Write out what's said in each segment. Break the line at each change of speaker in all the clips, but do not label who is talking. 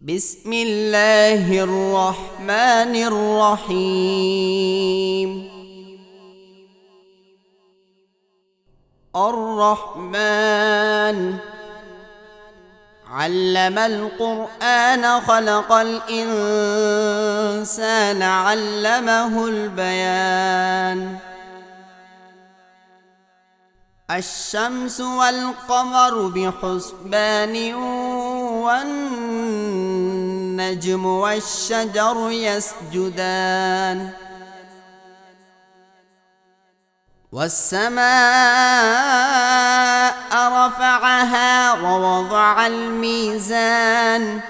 بسم الله الرحمن الرحيم. الرحمن علم القرآن خلق الإنسان علمه البيان. الشمس والقمر بحسبان والنجم والشجر يسجدان. والسماء رفعها ووضع الميزان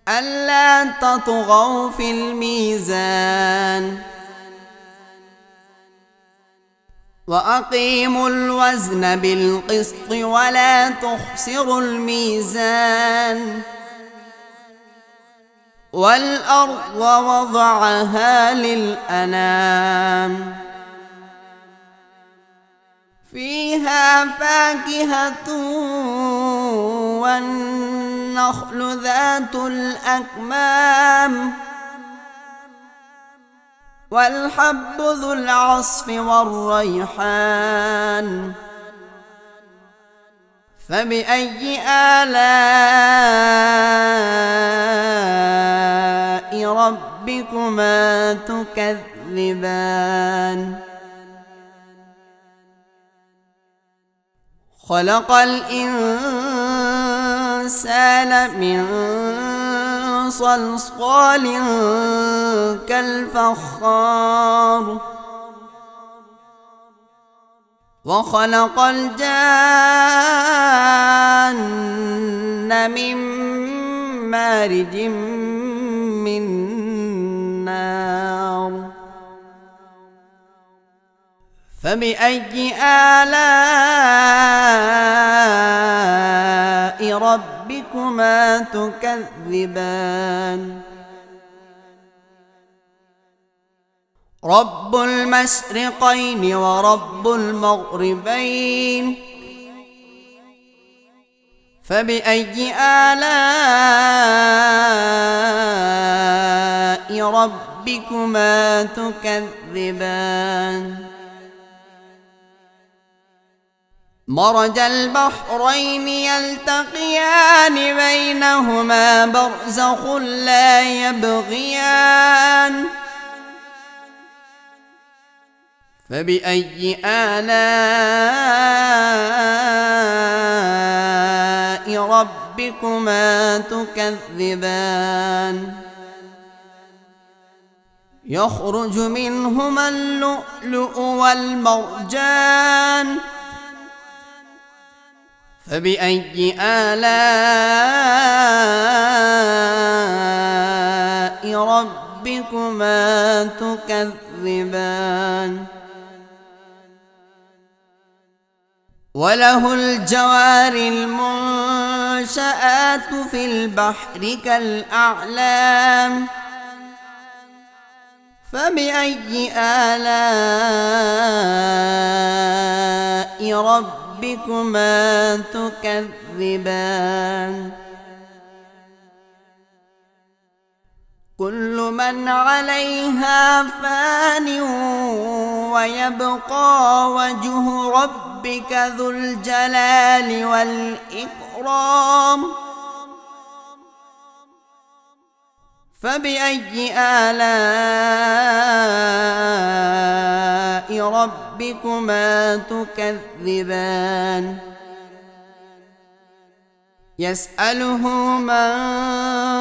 ألا تطغوا في الميزان وأقيموا الوزن بالقسط ولا تخسروا الميزان. والأرض وضعها للأنام فيها فاكهة والنخل ذات الأكمام والحب ذو العصف والريحان. فبأي آلاء ربكما تكذبان؟ خلق الإنسان من صلصال كالفخار وخلق الجان من مارج من نار. فبأي آلاء ربكما تكذبان؟ رب المشرقين ورب المغربين. فبأي آلاء ربكما تكذبان؟ مرج البحرين يلتقيان بينهما برزخ لا يبغيان. فبأي آلاء ربكما تكذبان؟ يخرج منهما اللؤلؤ والمرجان. فبأي آلاء ربكما تكذبان؟ وله الجوار المنشآت في البحر كالأعلام. فبأي آلاء ربكما تكذبان؟ كل من عليها فان ويبقى وجه ربك ذو الجلال والإكرام. فبأي آلاء ربكما تكذبان؟ يسأله من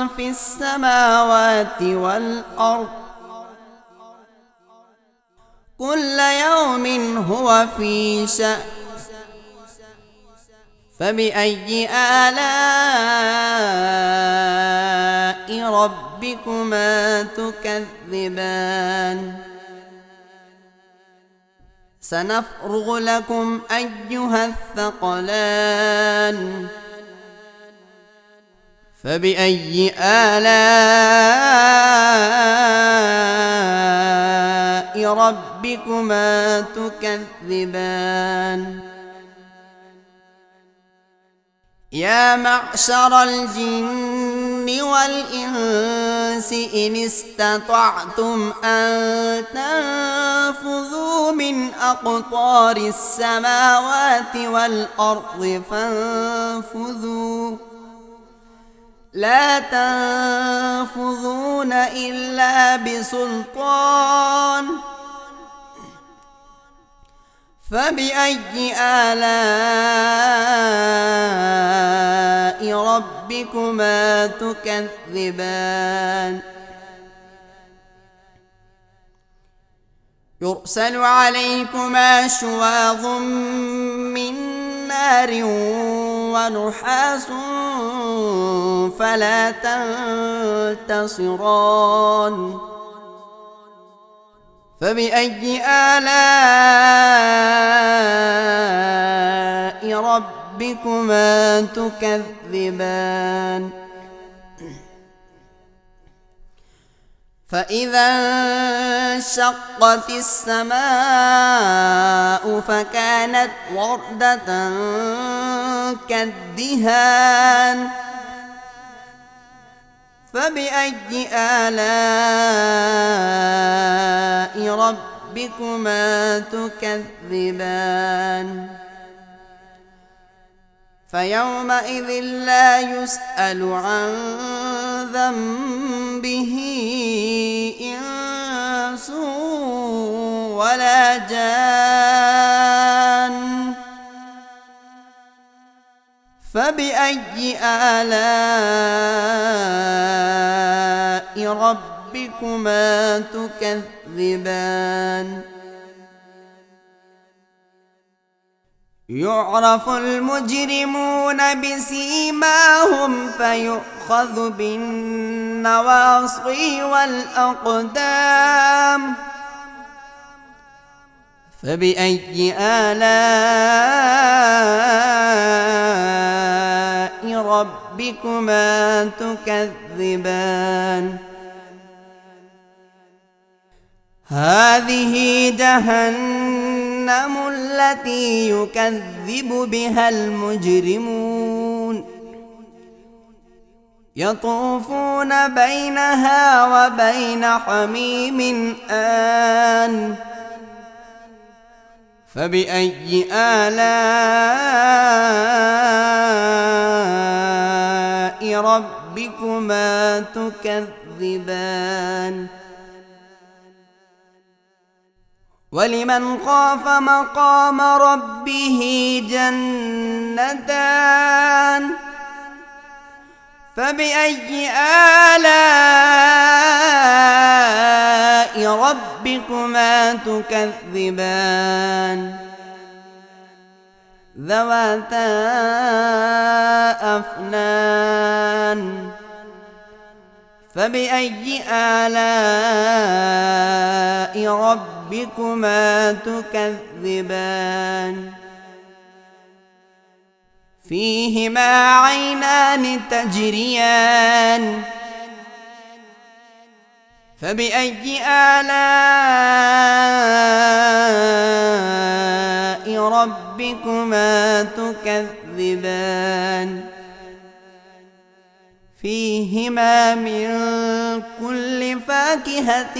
في السماوات والأرض كل يوم هو في شأن. فبأي آلاء ربكما تكذبان؟ سنفرغ لكم أيها الثقلان. فبأي آلاء ربكما تكذبان؟ يا معشر الجن والإنس إن استطعتم أن تنفذوا من أقطار السماوات والأرض فانفذوا لا تنفذون إلا بسلطان فبأي آلاء ربكما تكذبان يرسل عليكما شواظ من نار ونحاس فلا تنتصران فبأي آلاء ربكما تكذبان فإذا انشقت السماء فكانت وردة كالدهان فبأي آلاء ربكما تكذبان فيومئذ لا يسأل عن ذنبه إنس ولا جان فبأي آلاء ربكما تكذبان يعرف المجرمون بسيماهم فيؤخذ بالنواصي والأقدام فبأي آلاء ربكما تكذبان هذه جهنم التي يكذب بها المجرمون يطوفون بينها وبين حميم آن فبأي آلاء ربكما تكذبان ولمن خاف مقام ربه جنتان فبأي آلاء ربكما تكذبان ذواتا أفنان فبأي آلاء ربكما تكذبان فيهما عينان تجريان فبأي آلاء ربكما تكذبان فيهما من كل فاكهة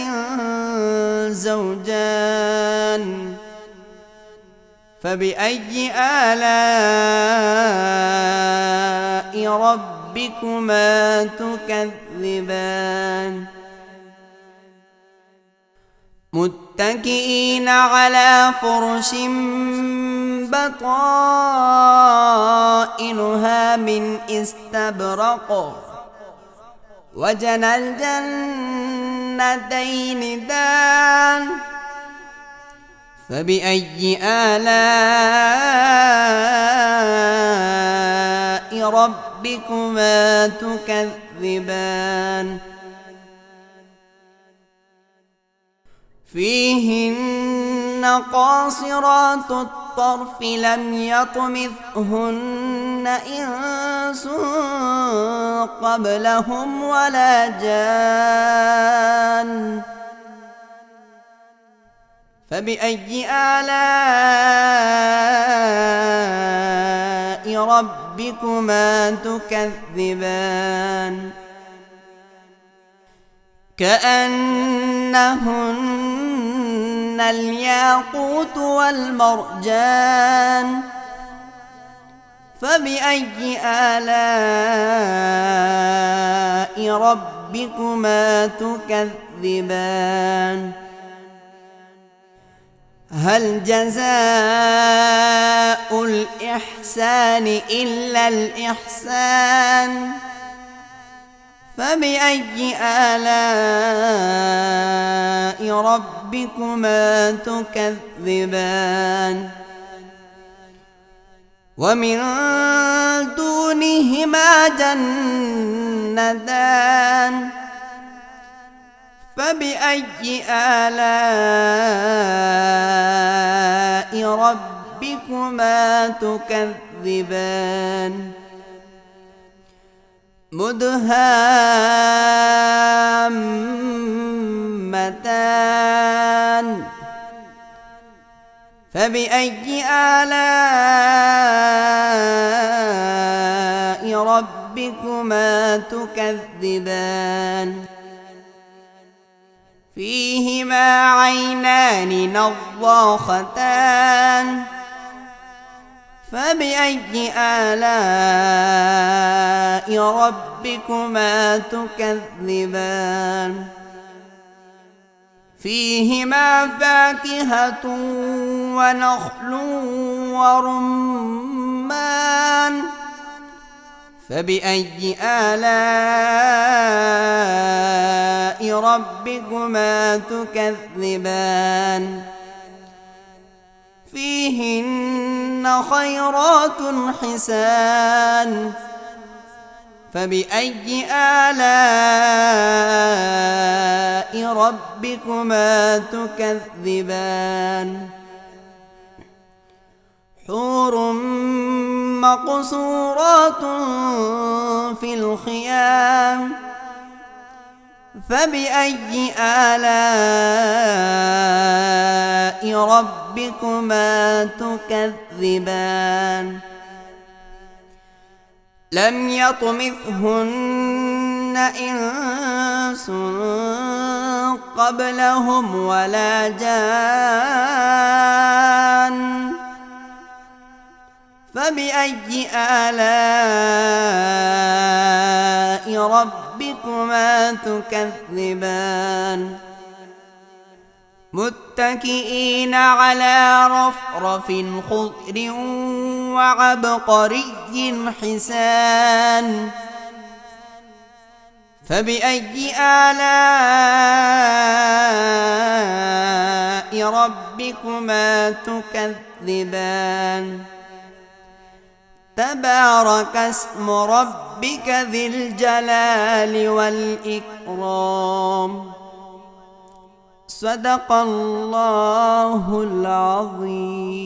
زوجان فبأي آلاء ربكما تكذبان متكئين على فرش بطائنها من استبرق وجنى الجنتين دان فبأي آلاء ربكما تكذبان فيهن قاصرات الطرف لم يطمثهن إنس قبلهم ولا جان فبأي آلاء ربكما ربكما تكذبان كأنهن الياقوت والمرجان فبأي آلاء ربكما تكذبان هل جزاء الإحسان إلا الإحسان فبأي آلاء ربكما تكذبان ومن دونهما جنتان فبأي آلاء ربكما تكذبان مدهامتان فبأي آلاء ربكما تكذبان فيهما عينان نضاختان فبأي آلاء ربكما تكذبان فيهما فاكهة ونخل ورمان فبأي آلاء ربكما تكذبان فيهن خيرات حسان فبأي آلاء ربكما تكذبان حور مقصورات في الخيام فبأي آلاء ربكما تكذبان لم يطمثهن إنس قبلهم ولا جان فبأي آلاء ربكما تكذبان متكئين على رفرف خضر وعبقري حسان فبأي آلاء ربكما تكذبان تبارك اسم ربك ذي الجلال والإكرام صدق الله العظيم.